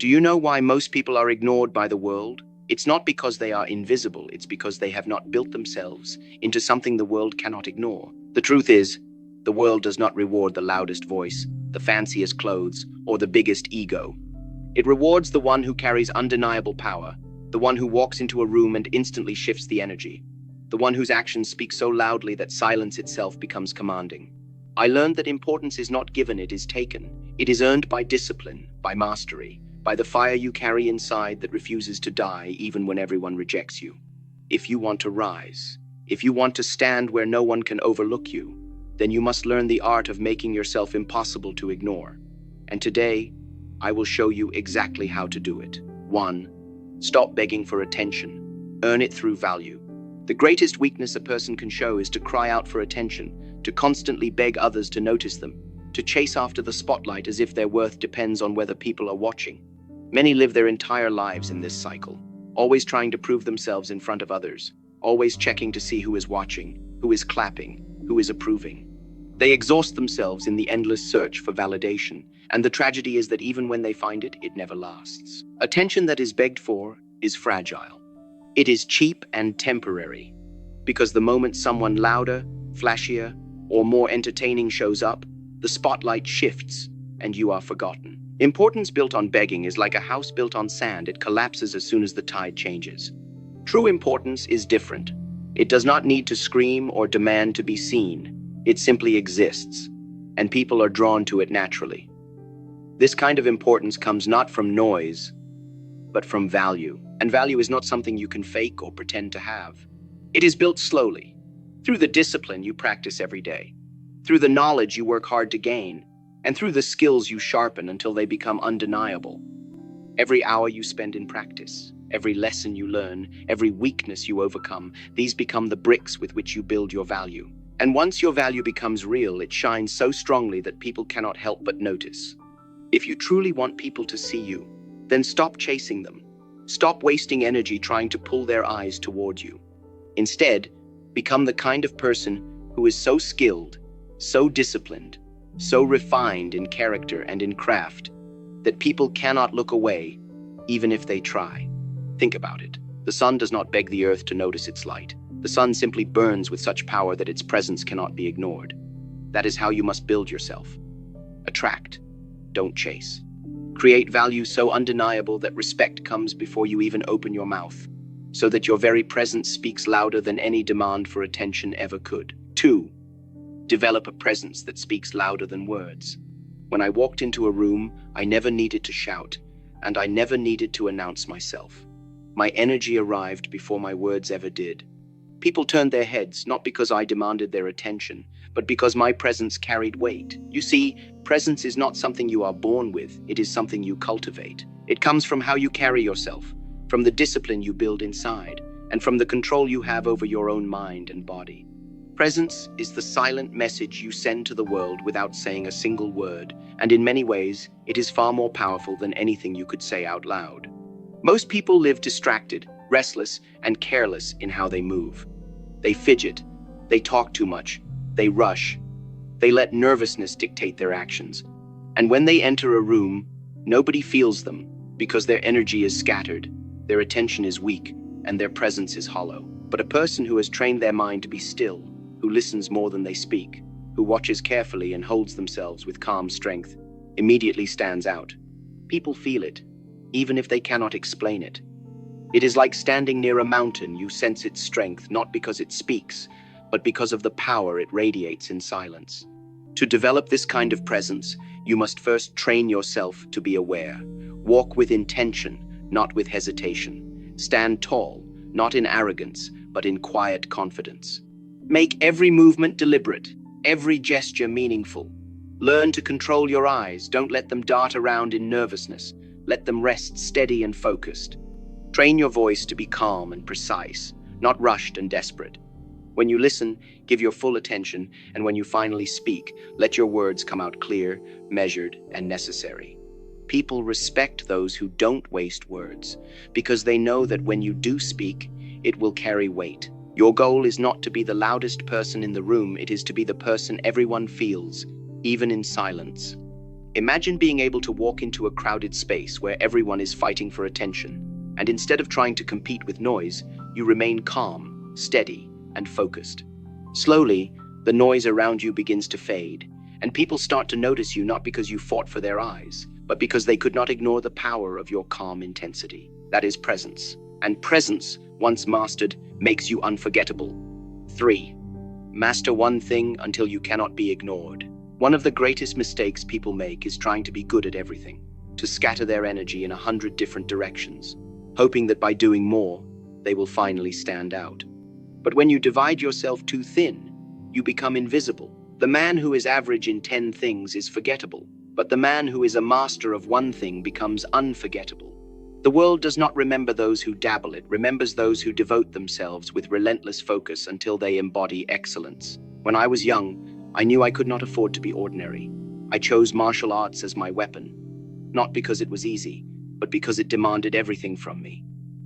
Do you know why most people are ignored by the world? It's not because they are invisible, it's because they have not built themselves into something the world cannot ignore. The truth is, the world does not reward the loudest voice, the fanciest clothes, or the biggest ego. It rewards the one who carries undeniable power, the one who walks into a room and instantly shifts the energy, the one whose actions speak so loudly that silence itself becomes commanding. I learned that importance is not given, it is taken. It is earned by discipline, by mastery, by the fire you carry inside that refuses to die even when everyone rejects you. If you want to rise, if you want to stand where no one can overlook you, then you must learn the art of making yourself impossible to ignore. And today, I will show you exactly how to do it. 1. Stop begging for attention. Earn it through value. The greatest weakness a person can show is to cry out for attention, to constantly beg others to notice them, to chase after the spotlight as if their worth depends on whether people are watching. Many live their entire lives in this cycle, always trying to prove themselves in front of others, always checking to see who is watching, who is clapping, who is approving. They exhaust themselves in the endless search for validation, and the tragedy is that even when they find it, it never lasts. Attention that is begged for is fragile. It is cheap and temporary, because the moment someone louder, flashier, or more entertaining shows up, the spotlight shifts and you are forgotten. Importance built on begging is like a house built on sand. It collapses as soon as the tide changes. True importance is different. It does not need to scream or demand to be seen. It simply exists, and people are drawn to it naturally. This kind of importance comes not from noise, but from value. And value is not something you can fake or pretend to have. It is built slowly, through the discipline you practice every day, through the knowledge you work hard to gain, and through the skills you sharpen until they become undeniable. Every hour you spend in practice, every lesson you learn, every weakness you overcome, these become the bricks with which you build your value. And once your value becomes real, it shines so strongly that people cannot help but notice. If you truly want people to see you, then stop chasing them. Stop wasting energy trying to pull their eyes toward you. Instead, become the kind of person who is so skilled, so disciplined, so refined in character and in craft that people cannot look away, even if they try. Think about it. The sun does not beg the earth to notice its light. The sun simply burns with such power that its presence cannot be ignored. That is how you must build yourself. Attract, don't chase. Create value so undeniable that respect comes before you even open your mouth, so that your very presence speaks louder than any demand for attention ever could. 2. Develop a presence that speaks louder than words. When I walked into a room, I never needed to shout, and I never needed to announce myself. My energy arrived before my words ever did. People turned their heads, not because I demanded their attention, but because my presence carried weight. You see, presence is not something you are born with, it is something you cultivate. It comes from how you carry yourself, from the discipline you build inside, and from the control you have over your own mind and body. Presence is the silent message you send to the world without saying a single word, and in many ways, it is far more powerful than anything you could say out loud. Most people live distracted, restless, and careless in how they move. They fidget, they talk too much, they rush, they let nervousness dictate their actions. And when they enter a room, nobody feels them because their energy is scattered, their attention is weak, and their presence is hollow. But a person who has trained their mind to be still, who listens more than they speak, who watches carefully and holds themselves with calm strength, immediately stands out. People feel it, even if they cannot explain it. It is like standing near a mountain. You sense its strength, not because it speaks, but because of the power it radiates in silence. To develop this kind of presence, you must first train yourself to be aware. Walk with intention, not with hesitation. Stand tall, not in arrogance, but in quiet confidence. Make every movement deliberate, every gesture meaningful. Learn to control your eyes. Don't let them dart around in nervousness. Let them rest steady and focused. Train your voice to be calm and precise, not rushed and desperate. When you listen, give your full attention, and when you finally speak, let your words come out clear, measured, and necessary. People respect those who don't waste words, because they know that when you do speak, it will carry weight. Your goal is not to be the loudest person in the room, it is to be the person everyone feels, even in silence. Imagine being able to walk into a crowded space where everyone is fighting for attention, and instead of trying to compete with noise, you remain calm, steady, and focused. Slowly, the noise around you begins to fade, and people start to notice you not because you fought for their eyes, but because they could not ignore the power of your calm intensity. That is presence. And presence, once mastered, makes you unforgettable. 3. Master one thing until you cannot be ignored. One of the greatest mistakes people make is trying to be good at everything, to scatter their energy in 100 different directions, hoping that by doing more, they will finally stand out. But when you divide yourself too thin, you become invisible. The man who is average in 10 things is forgettable, but the man who is a master of one thing becomes unforgettable. The world does not remember those who dabble, it remembers those who devote themselves with relentless focus until they embody excellence. When I was young, I knew I could not afford to be ordinary. I chose martial arts as my weapon, not because it was easy, but because it demanded everything from me.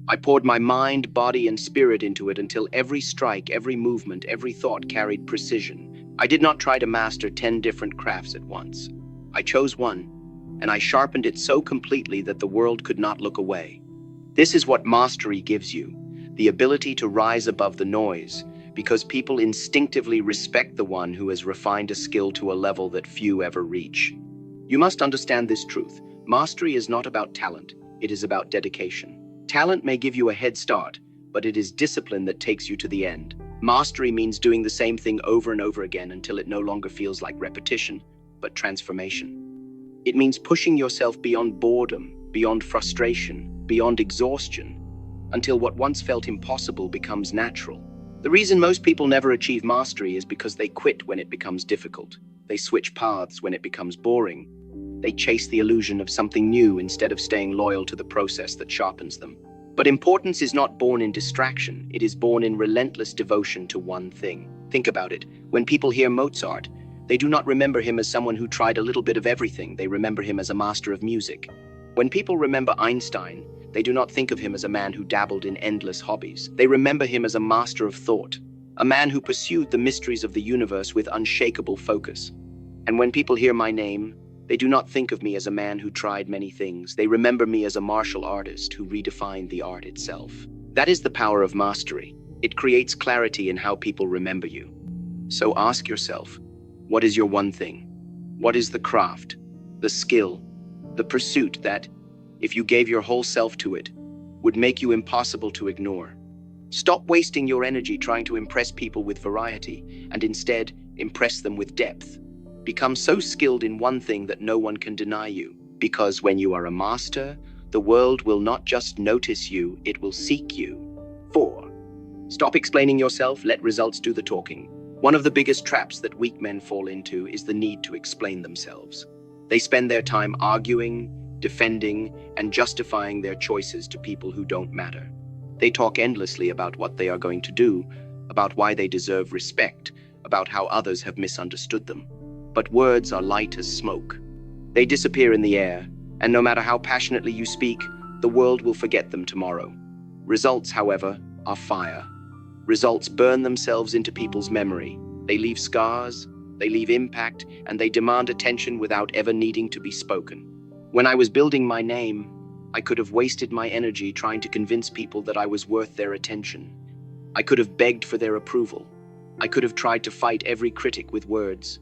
I poured my mind, body, and spirit into it until every strike, every movement, every thought carried precision. I did not try to master 10 different crafts at once. I chose one, and I sharpened it so completely that the world could not look away. This is what mastery gives you, the ability to rise above the noise, because people instinctively respect the one who has refined a skill to a level that few ever reach. You must understand this truth. Mastery is not about talent, it is about dedication. Talent may give you a head start, but it is discipline that takes you to the end. Mastery means doing the same thing over and over again until it no longer feels like repetition, but transformation. It means pushing yourself beyond boredom, beyond frustration, beyond exhaustion, until what once felt impossible becomes natural. The reason most people never achieve mastery is because they quit when it becomes difficult. They switch paths when it becomes boring. They chase the illusion of something new instead of staying loyal to the process that sharpens them. But importance is not born in distraction, it is born in relentless devotion to one thing. Think about it. When people hear Mozart, they do not remember him as someone who tried a little bit of everything, they remember him as a master of music. When people remember Einstein, they do not think of him as a man who dabbled in endless hobbies. They remember him as a master of thought, a man who pursued the mysteries of the universe with unshakable focus. And when people hear my name, they do not think of me as a man who tried many things. They remember me as a martial artist who redefined the art itself. That is the power of mastery. It creates clarity in how people remember you. So ask yourself, what is your one thing? What is the craft, the skill, the pursuit that, if you gave your whole self to it, would make you impossible to ignore? Stop wasting your energy trying to impress people with variety, and instead impress them with depth. Become so skilled in one thing that no one can deny you, because when you are a master, the world will not just notice you, it will seek you. 4. Stop explaining yourself, let results do the talking. One of the biggest traps that weak men fall into is the need to explain themselves. They spend their time arguing, defending, and justifying their choices to people who don't matter. They talk endlessly about what they are going to do, about why they deserve respect, about how others have misunderstood them. But words are light as smoke. They disappear in the air, and no matter how passionately you speak, the world will forget them tomorrow. Results, however, are fire. Results burn themselves into people's memory. They leave scars, they leave impact, and they demand attention without ever needing to be spoken. When I was building my name, I could have wasted my energy trying to convince people that I was worth their attention. I could have begged for their approval. I could have tried to fight every critic with words.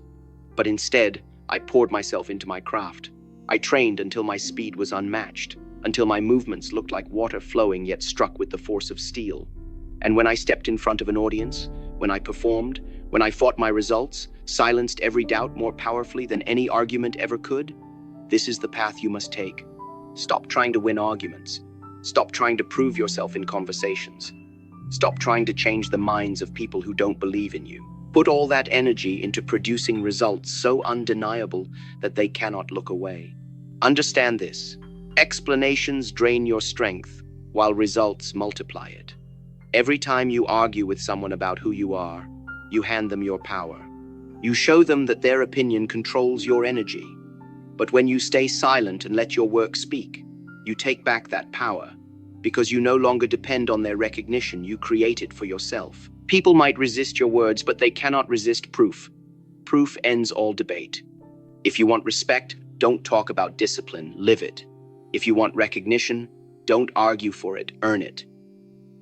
But instead, I poured myself into my craft. I trained until my speed was unmatched, until my movements looked like water flowing yet struck with the force of steel. And when I stepped in front of an audience, when I performed, when I fought my results, silenced every doubt more powerfully than any argument ever could, this is the path you must take. Stop trying to win arguments. Stop trying to prove yourself in conversations. Stop trying to change the minds of people who don't believe in you. Put all that energy into producing results so undeniable that they cannot look away. Understand this. Explanations drain your strength, while results multiply it. Every time you argue with someone about who you are, you hand them your power. You show them that their opinion controls your energy. But when you stay silent and let your work speak, you take back that power. Because you no longer depend on their recognition, you create it for yourself. People might resist your words, but they cannot resist proof. Proof ends all debate. If you want respect, Don't talk about discipline, live it. If you want recognition, don't argue for it, earn it.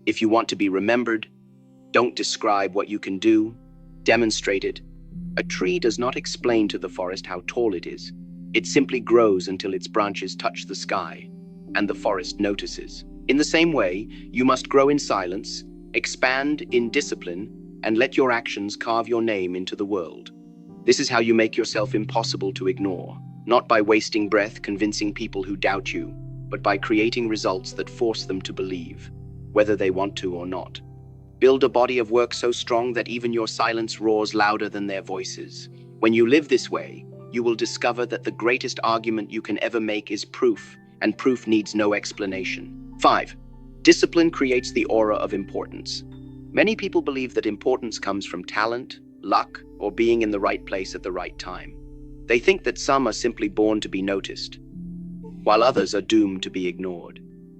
If you want to be remembered, don't describe what you can do, demonstrate it. A tree does not explain to the forest how tall it is. It simply grows until its branches touch the sky, and the forest notices. In the same way, you must grow in silence, expand in discipline, and let your actions carve your name into the world. This is how you make yourself impossible to ignore, not by wasting breath convincing people who doubt you, but by creating results that force them to believe, whether they want to or not. Build a body of work so strong that even your silence roars louder than their voices. When you live this way, you will discover that the greatest argument you can ever make is proof, and proof needs no explanation. 5. Discipline creates the aura of importance. Many people believe that importance comes from talent, luck, or being in the right place at the right time. They think that some are simply born to be noticed, while others are doomed to be ignored.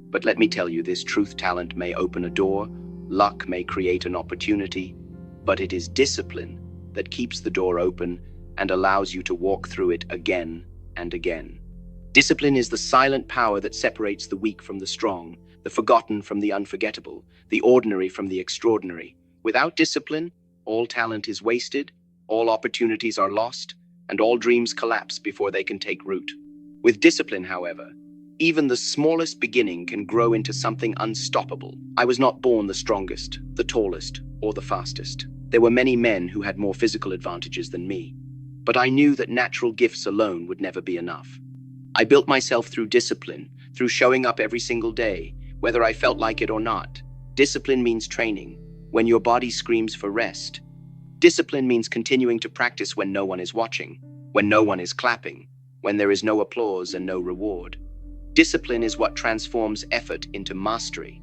But let me tell you this truth: talent may open a door, luck may create an opportunity, but it is discipline that keeps the door open and allows you to walk through it again and again. Discipline is the silent power that separates the weak from the strong, the forgotten from the unforgettable, the ordinary from the extraordinary. Without discipline, all talent is wasted, all opportunities are lost, and all dreams collapse before they can take root. With discipline, however, even the smallest beginning can grow into something unstoppable. I was not born the strongest, the tallest, or the fastest. There were many men who had more physical advantages than me, but I knew that natural gifts alone would never be enough. I built myself through discipline, through showing up every single day, whether I felt like it or not. Discipline means training when your body screams for rest. Discipline means continuing to practice when no one is watching, when no one is clapping, when there is no applause and no reward. Discipline is what transforms effort into mastery.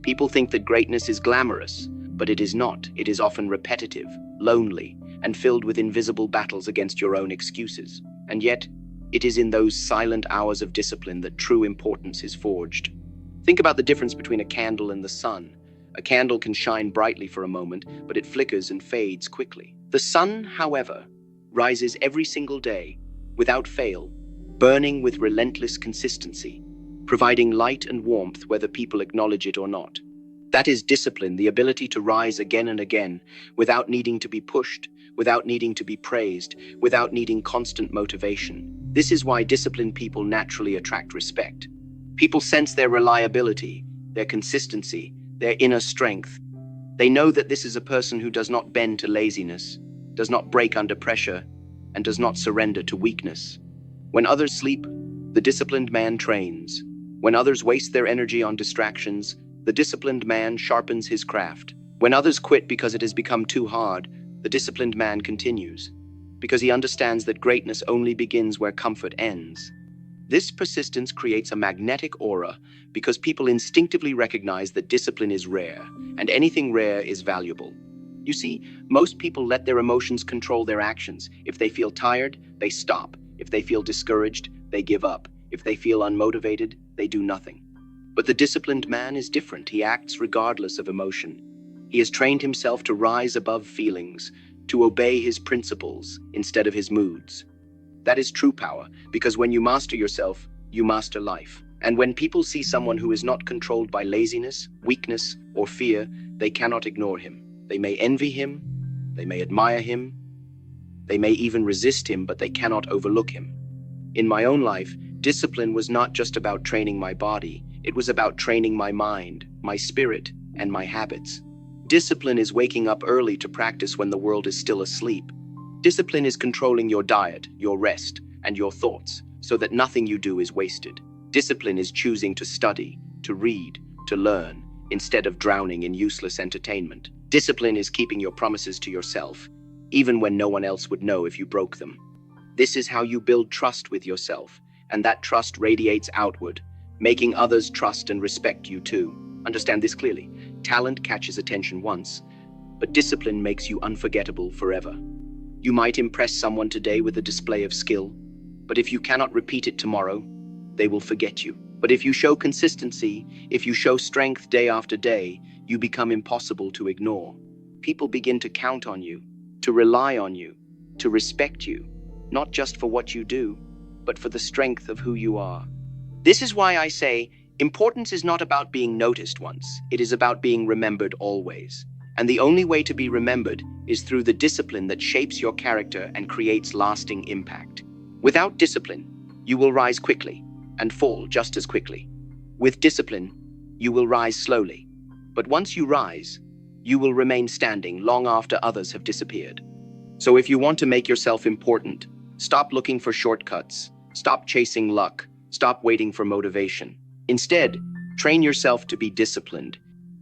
People think that greatness is glamorous, but it is not. It is often repetitive, lonely, and filled with invisible battles against your own excuses. And yet, it is in those silent hours of discipline that true importance is forged. Think about the difference between a candle and the sun. A candle can shine brightly for a moment, but it flickers and fades quickly. The sun, however, rises every single day, without fail, burning with relentless consistency, providing light and warmth whether people acknowledge it or not. That is discipline, the ability to rise again and again, without needing to be pushed, without needing to be praised, without needing constant motivation. This is why disciplined people naturally attract respect. People sense their reliability, their consistency, their inner strength. They know that this is a person who does not bend to laziness, does not break under pressure, and does not surrender to weakness. When others sleep, the disciplined man trains. When others waste their energy on distractions, the disciplined man sharpens his craft. When others quit because it has become too hard, the disciplined man continues, because he understands that greatness only begins where comfort ends. This persistence creates a magnetic aura because people instinctively recognize that discipline is rare, and anything rare is valuable. You see, most people let their emotions control their actions. If they feel tired, they stop. If they feel discouraged, they give up. If they feel unmotivated, they do nothing. But the disciplined man is different. He acts regardless of emotion. He has trained himself to rise above feelings, to obey his principles instead of his moods. That is true power, because when you master yourself, you master life. And when people see someone who is not controlled by laziness, weakness, or fear, they cannot ignore him. They may envy him, they may admire him, they may even resist him, but they cannot overlook him. In my own life, discipline was not just about training my body, it was about training my mind, my spirit, and my habits. Discipline is waking up early to practice when the world is still asleep. Discipline is controlling your diet, your rest, and your thoughts, so that nothing you do is wasted. Discipline is choosing to study, to read, to learn, instead of drowning in useless entertainment. Discipline is keeping your promises to yourself, even when no one else would know if you broke them. This is how you build trust with yourself, and that trust radiates outward, making others trust and respect you too. Understand this clearly. Talent catches attention once, but discipline makes you unforgettable forever. You might impress someone today with a display of skill, but if you cannot repeat it tomorrow, they will forget you. But if you show consistency, if you show strength day after day, you become impossible to ignore. People begin to count on you, to rely on you, to respect you, not just for what you do, but for the strength of who you are. This is why I say, importance is not about being noticed once, it is about being remembered always. And the only way to be remembered is through the discipline that shapes your character and creates lasting impact. Without discipline, you will rise quickly and fall just as quickly. With discipline, you will rise slowly. But once you rise, you will remain standing long after others have disappeared. So if you want to make yourself important, stop looking for shortcuts, stop chasing luck, stop waiting for motivation. Instead, train yourself to be disciplined.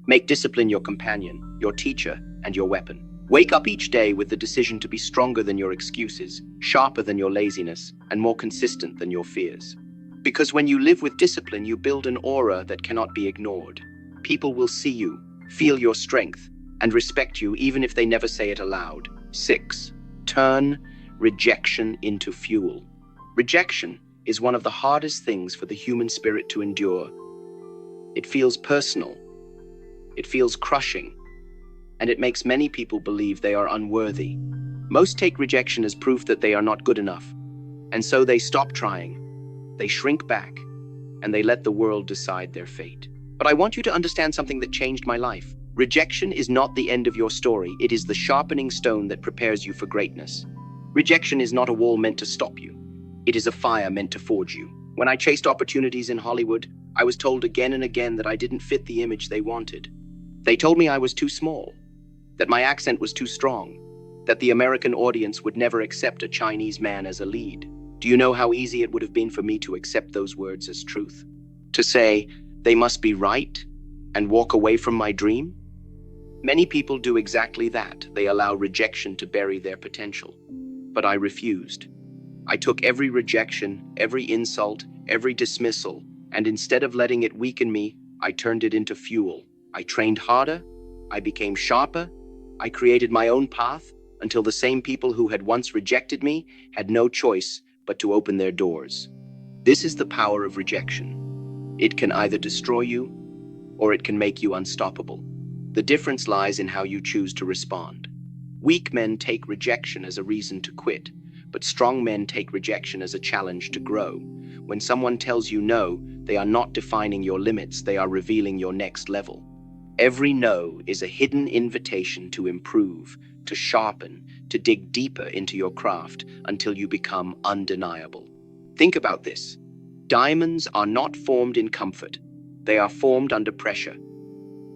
Make discipline your companion, your teacher, and your weapon. Wake up each day with the decision to be stronger than your excuses, sharper than your laziness, and more consistent than your fears. Because when you live with discipline, you build an aura that cannot be ignored. People will see you, feel your strength, and respect you even if they never say it aloud. 6. Turn rejection into fuel. Rejection is one of the hardest things for the human spirit to endure. It feels personal, it feels crushing, and it makes many people believe they are unworthy. Most take rejection as proof that they are not good enough, and so they stop trying, they shrink back, and they let the world decide their fate. But I want you to understand something that changed my life. Rejection is not the end of your story, it is the sharpening stone that prepares you for greatness. Rejection is not a wall meant to stop you. It is a fire meant to forge you. When I chased opportunities in Hollywood, I was told again and again that I didn't fit the image they wanted. They told me I was too small, that my accent was too strong, that the American audience would never accept a Chinese man as a lead. Do you know how easy it would have been for me to accept those words as truth? To say, they must be right, and walk away from my dream? Many people do exactly that. They allow rejection to bury their potential. But I refused. I took every rejection, every insult, every dismissal, and instead of letting it weaken me, I turned it into fuel. I trained harder, I became sharper, I created my own path until the same people who had once rejected me had no choice but to open their doors. This is the power of rejection. It can either destroy you or it can make you unstoppable. The difference lies in how you choose to respond. Weak men take rejection as a reason to quit, but strong men take rejection as a challenge to grow. When someone tells you no, they are not defining your limits, they are revealing your next level. Every no is a hidden invitation to improve, to sharpen, to dig deeper into your craft until you become undeniable. Think about this. Diamonds are not formed in comfort. They are formed under pressure.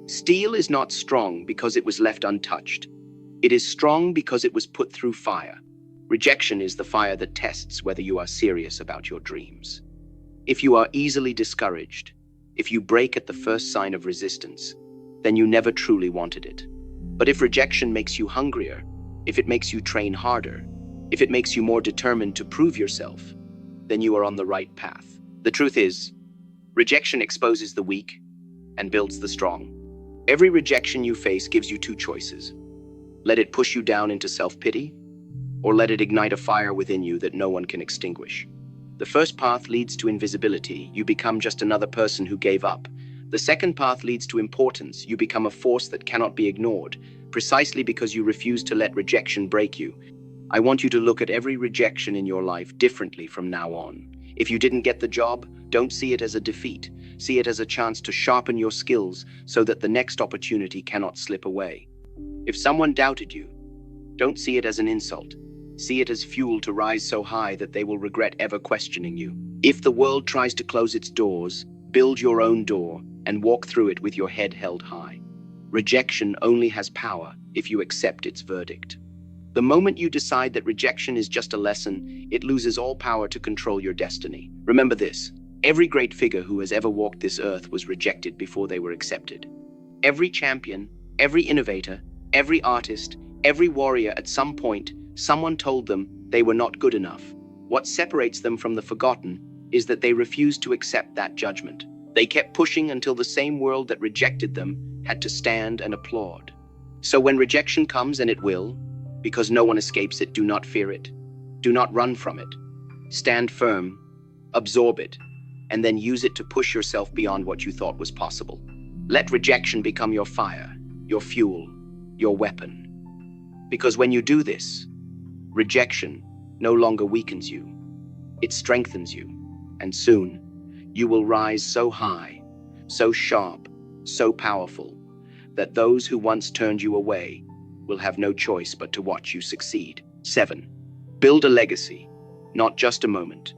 Steel is not strong because it was left untouched. It is strong because it was put through fire. Rejection is the fire that tests whether you are serious about your dreams. If you are easily discouraged, if you break at the first sign of resistance, then you never truly wanted it. But if rejection makes you hungrier, if it makes you train harder, if it makes you more determined to prove yourself, then you are on the right path. The truth is, rejection exposes the weak and builds the strong. Every rejection you face gives you two choices. Let it push you down into self-pity, or let it ignite a fire within you that no one can extinguish. The first path leads to invisibility. You become just another person who gave up. The second path leads to importance. You become a force that cannot be ignored, precisely because you refuse to let rejection break you. I want you to look at every rejection in your life differently from now on. If you didn't get the job, don't see it as a defeat. See it as a chance to sharpen your skills so that the next opportunity cannot slip away. If someone doubted you, don't see it as an insult. See it as fuel to rise so high that they will regret ever questioning you. If the world tries to close its doors, build your own door and walk through it with your head held high. Rejection only has power if you accept its verdict. The moment you decide that rejection is just a lesson, it loses all power to control your destiny. Remember this, every great figure who has ever walked this earth was rejected before they were accepted. Every champion, every innovator, every artist, every warrior at some point, someone told them they were not good enough. What separates them from the forgotten is that they refused to accept that judgment. They kept pushing until the same world that rejected them had to stand and applaud. So when rejection comes, and it will, because no one escapes it, do not fear it. Do not run from it. Stand firm, absorb it, and then use it to push yourself beyond what you thought was possible. Let rejection become your fire, your fuel, your weapon. Because when you do this, rejection no longer weakens you. It strengthens you, and soon you will rise so high, so sharp, so powerful, that those who once turned you away will have no choice but to watch you succeed. 7. Build a legacy, not just a moment.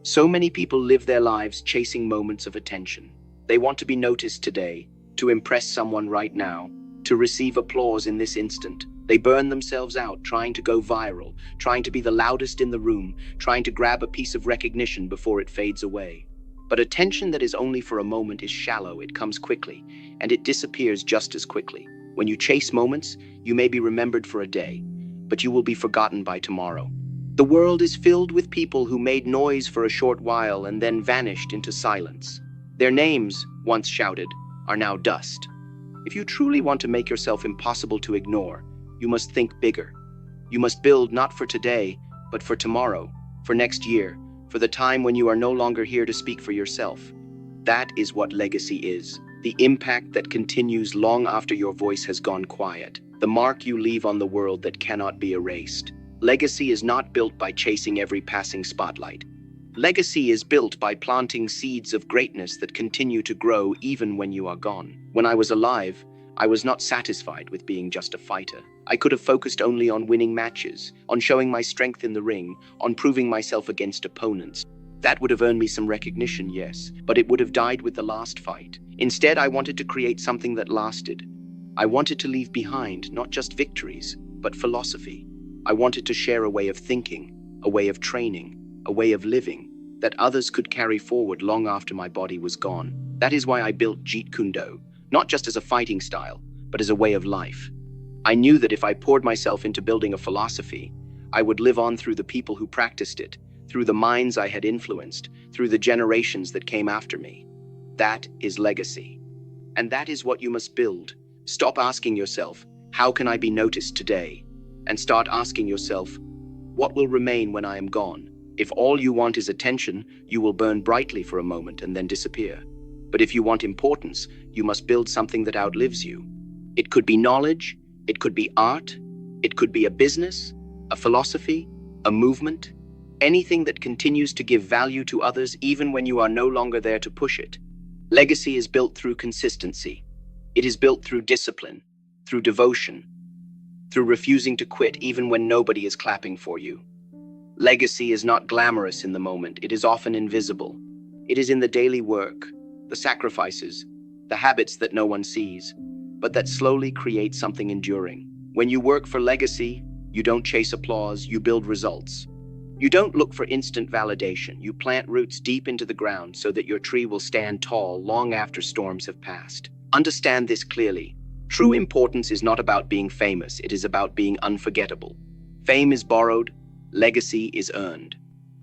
So many people live their lives chasing moments of attention. They want to be noticed today, to impress someone right now, to receive applause in this instant. They burn themselves out trying to go viral, trying to be the loudest in the room, trying to grab a piece of recognition before it fades away. But attention that is only for a moment is shallow, it comes quickly, and it disappears just as quickly. When you chase moments, you may be remembered for a day, but you will be forgotten by tomorrow. The world is filled with people who made noise for a short while and then vanished into silence. Their names, once shouted, are now dust. If you truly want to make yourself impossible to ignore, you must think bigger. You must build not for today, but for tomorrow, for next year, for the time when you are no longer here to speak for yourself. That is what legacy is. The impact that continues long after your voice has gone quiet. The mark you leave on the world that cannot be erased. Legacy is not built by chasing every passing spotlight. Legacy is built by planting seeds of greatness that continue to grow even when you are gone. When I was alive, I was not satisfied with being just a fighter. I could have focused only on winning matches, on showing my strength in the ring, on proving myself against opponents. That would have earned me some recognition, yes, but it would have died with the last fight. Instead, I wanted to create something that lasted. I wanted to leave behind not just victories, but philosophy. I wanted to share a way of thinking, a way of training, a way of living that others could carry forward long after my body was gone. That is why I built Jeet Kune Do, not just as a fighting style, but as a way of life. I knew that if I poured myself into building a philosophy, I would live on through the people who practiced it, through the minds I had influenced, through the generations that came after me. That is legacy. And that is what you must build. Stop asking yourself, how can I be noticed today? And start asking yourself, what will remain when I am gone? If all you want is attention, you will burn brightly for a moment and then disappear. But if you want importance, you must build something that outlives you. It could be knowledge, it could be art, it could be a business, a philosophy, a movement, anything that continues to give value to others even when you are no longer there to push it. Legacy is built through consistency. It is built through discipline, through devotion, through refusing to quit even when nobody is clapping for you. Legacy is not glamorous in the moment, it is often invisible. It is in the daily work, the sacrifices, the habits that no one sees, but that slowly create something enduring. When you work for legacy, you don't chase applause, you build results. You don't look for instant validation, you plant roots deep into the ground so that your tree will stand tall long after storms have passed. Understand this clearly. True importance is not about being famous, it is about being unforgettable. Fame is borrowed, legacy is earned.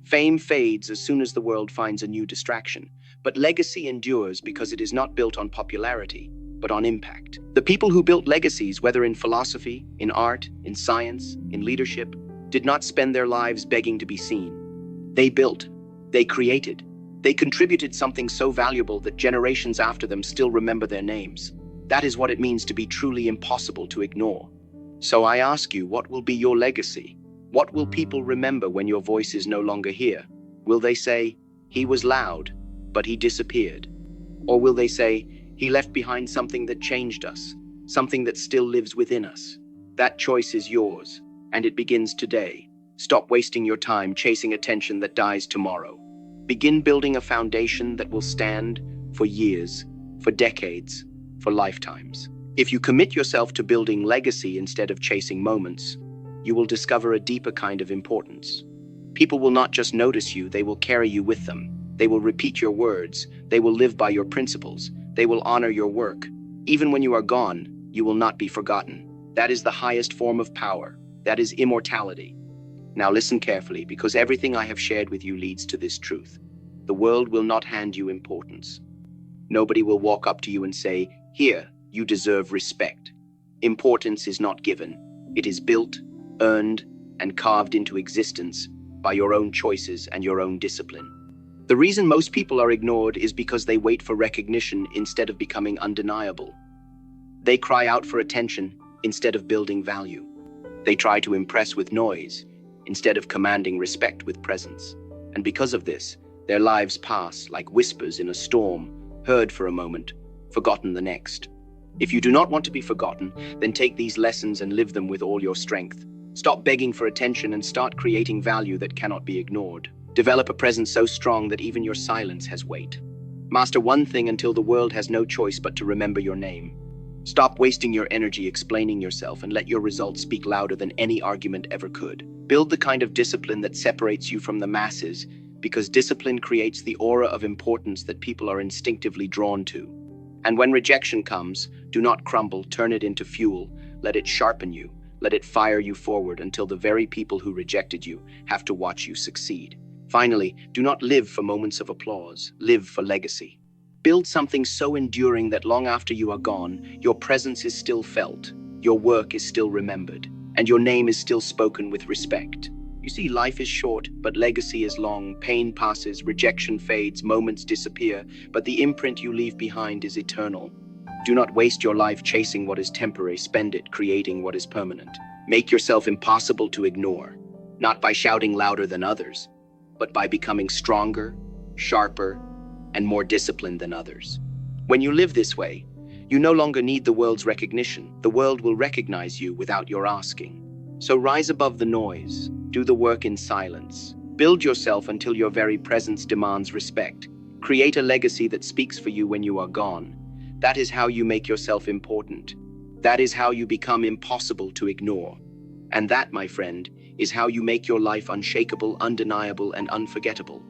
Fame fades as soon as the world finds a new distraction, but legacy endures because it is not built on popularity, but on impact. The people who built legacies, whether in philosophy, in art, in science, in leadership, did not spend their lives begging to be seen. They built, they created, they contributed something so valuable that generations after them still remember their names. That is what it means to be truly impossible to ignore. So I ask you, what will be your legacy? What will people remember when your voice is no longer here? Will they say, he was loud, but he disappeared? Or will they say, he left behind something that changed us, something that still lives within us? That choice is yours, and it begins today. Stop wasting your time chasing attention that dies tomorrow. Begin building a foundation that will stand for years, for decades, for lifetimes. If you commit yourself to building legacy instead of chasing moments, you will discover a deeper kind of importance. People will not just notice you, they will carry you with them. They will repeat your words. They will live by your principles. They will honor your work. Even when you are gone, you will not be forgotten. That is the highest form of power. That is immortality. Now listen carefully, because everything I have shared with you leads to this truth. The world will not hand you importance. Nobody will walk up to you and say, here, you deserve respect. Importance is not given. It is built, earned, and carved into existence by your own choices and your own discipline. The reason most people are ignored is because they wait for recognition instead of becoming undeniable. They cry out for attention instead of building value. They try to impress with noise instead of commanding respect with presence. And because of this, their lives pass like whispers in a storm, heard for a moment, forgotten the next. If you do not want to be forgotten, then take these lessons and live them with all your strength. Stop begging for attention and start creating value that cannot be ignored. Develop a presence so strong that even your silence has weight. Master one thing until the world has no choice but to remember your name. Stop wasting your energy explaining yourself and let your results speak louder than any argument ever could. Build the kind of discipline that separates you from the masses, because discipline creates the aura of importance that people are instinctively drawn to. And when rejection comes, do not crumble, turn it into fuel, let it sharpen you, let it fire you forward until the very people who rejected you have to watch you succeed. Finally, do not live for moments of applause, live for legacy. Build something so enduring that long after you are gone, your presence is still felt, your work is still remembered, and your name is still spoken with respect. You see, life is short, but legacy is long. Pain passes, rejection fades, moments disappear, but the imprint you leave behind is eternal. Do not waste your life chasing what is temporary, spend it creating what is permanent. Make yourself impossible to ignore, not by shouting louder than others, but by becoming stronger, sharper, and more disciplined than others. When you live this way, you no longer need the world's recognition. The world will recognize you without your asking. So rise above the noise, do the work in silence. Build yourself until your very presence demands respect. Create a legacy that speaks for you when you are gone. That is how you make yourself important. That is how you become impossible to ignore. And that, my friend, is how you make your life unshakable, undeniable, and unforgettable.